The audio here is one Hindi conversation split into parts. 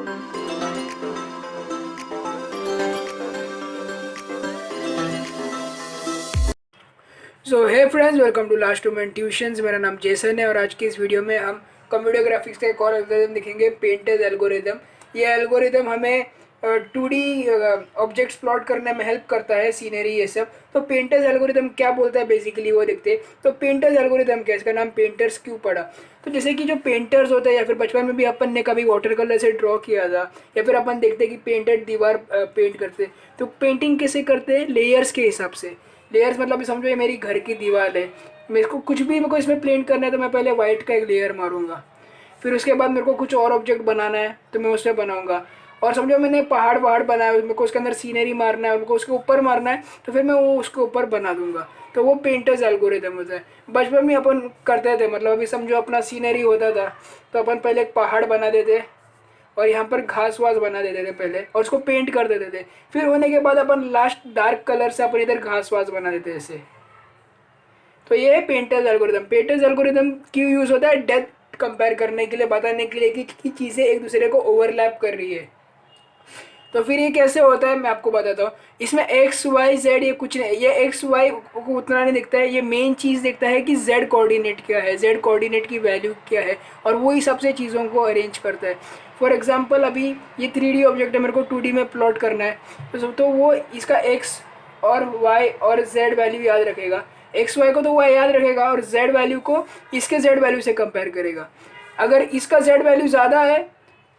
So hey friends, welcome to last moment tuitions. मेरा नाम जेसन है और आज की इस वीडियो में हम कंप्यूटर ग्राफिक्स का एक और एल्गोरिदम दिखेंगे, पेंटर्स एल्गोरिदम। ये एल्गोरिदम हमें 2D ऑब्जेक्ट्स प्लॉट करने में हेल्प करता है, सीनरी ये सब। तो पेंटर्स एल्गोरिदम क्या बोलता है बेसिकली वो देखते हैं। तो पेंटर्स एल्गोरिदम क्या है, इसका नाम पेंटर्स क्यों पड़ा? तो जैसे कि जो पेंटर्स होते हैं, या फिर बचपन में भी अपन ने कभी वाटर कलर से ड्रॉ किया था, या फिर अपन देखते हैं कि पेंटेड दीवार पेंट करते। तो पेंटिंग कैसे करते हैं? लेयर्स के हिसाब से। लेयर्स मतलब समझो ये मेरी घर की दीवार है, मेरे को कुछ भी मेरे को इसमें पेंट करना है तो मैं पहले वाइट का एक लेयर मारूंगा। फिर उसके बाद मेरे को कुछ और ऑब्जेक्ट बनाना है तो मैं उसमें बनाऊंगा। और समझो मैंने पहाड़ वहाड़ बनाया, मेरे को उसके अंदर सीनरी मारना है, मेरे को उसके ऊपर मारना है, तो फिर मैं वो उसके ऊपर बना दूंगा। तो वो पेंटर्स एल्गोरिदम होता है। बचपन में अपन करते थे, मतलब अभी समझो अपना सीनरी होता था तो अपन पहले एक पहाड़ बना देते और यहाँ पर घास वास बना देते थे पहले, और उसको पेंट कर देते थे। फिर होने के बाद अपन लास्ट डार्क कलर से अपन इधर घास वास बना देते हैं ऐसे। तो ये है पेंटर्स एल्गोरिदम। पेंटर्स एल्गोरिदम क्यों यूज़ होता है? डेप्थ कंपेयर करने के लिए, बताने के लिए कि चीज़ें एक दूसरे को ओवरलैप कर रही है। तो फिर ये कैसे होता है मैं आपको बताता हूँ। इसमें एक्स वाई जेड ये कुछ नहीं, ये एक्स वाई को उतना नहीं दिखता है। ये मेन चीज़ दिखता है कि जेड कोऑर्डिनेट क्या है, जेड कोऑर्डिनेट की वैल्यू क्या है, और वही सबसे चीज़ों को अरेंज करता है। फॉर एग्जांपल अभी ये 3D ऑब्जेक्ट है, मेरे को 2D में प्लॉट करना है, तो वो इसका एक्स और वाई और जेड वैल्यू याद रखेगा। एक्स वाई को तो वो याद रखेगा, और जेड वैल्यू को इसके जेड वैल्यू से कंपेयर करेगा। अगर इसका जेड वैल्यू ज़्यादा है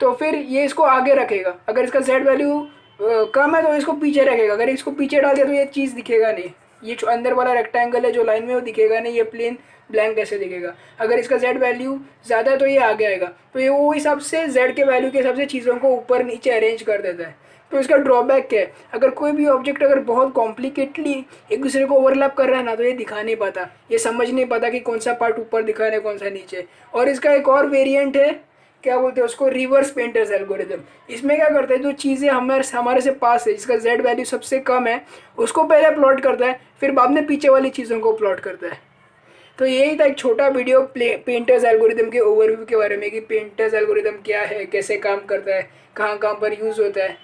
तो फिर ये इसको आगे रखेगा, अगर इसका जेड वैल्यू कम है तो इसको पीछे रखेगा। अगर इसको पीछे डाल दिया तो ये चीज़ दिखेगा नहीं, ये जो अंदर वाला रेक्टेंगल है जो लाइन में वो दिखेगा नहीं, ये प्लेन ब्लैंक ऐसे दिखेगा। अगर इसका जेड वैल्यू ज़्यादा है तो ये आगे आएगा। तो ये वो हिसाब से जेड के वैल्यू के हिसाब से चीज़ों को ऊपर नीचे अरेंज कर देता है। तो इसका ड्रॉबैक क्या है? अगर कोई भी ऑब्जेक्ट अगर बहुत कॉम्प्लिकेटली एक दूसरे को ओवरलैप कर रहा है ना, तो ये दिखा नहीं पाता, ये समझ नहीं पाता कि कौन सा पार्ट ऊपर दिखाना है कौन सा नीचे। और इसका एक और वेरिएंट है, क्या बोलते हैं उसको, रिवर्स पेंटर्स एल्गोरिदम। इसमें क्या करते हैं, जो चीज़ें हमारे से पास है, जिसका जेड वैल्यू सबसे कम है, उसको पहले प्लॉट करता है, फिर बाद में पीछे वाली चीज़ों को प्लॉट करता है। तो यही था एक छोटा वीडियो पेंटर्स एल्गोरिदम के ओवरव्यू के बारे में, कि पेंटर्स एल्गोरिदम क्या है, कैसे काम करता है, कहाँ कहाँ पर यूज़ होता है।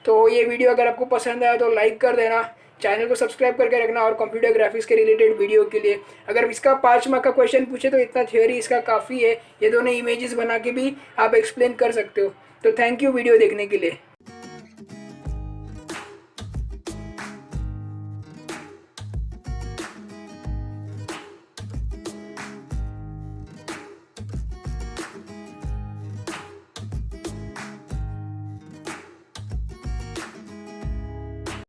तो ये वीडियो अगर आपको पसंद आया तो लाइक कर देना, चैनल को सब्सक्राइब करके रखना, और कंप्यूटर ग्राफिक्स के रिलेटेड वीडियो के लिए अगर इसका 5 मार्क का क्वेश्चन पूछे तो इतना थ्योरी इसका काफ़ी है, ये दोनों इमेजेस बना के भी आप एक्सप्लेन कर सकते हो। तो थैंक यू वीडियो देखने के लिए।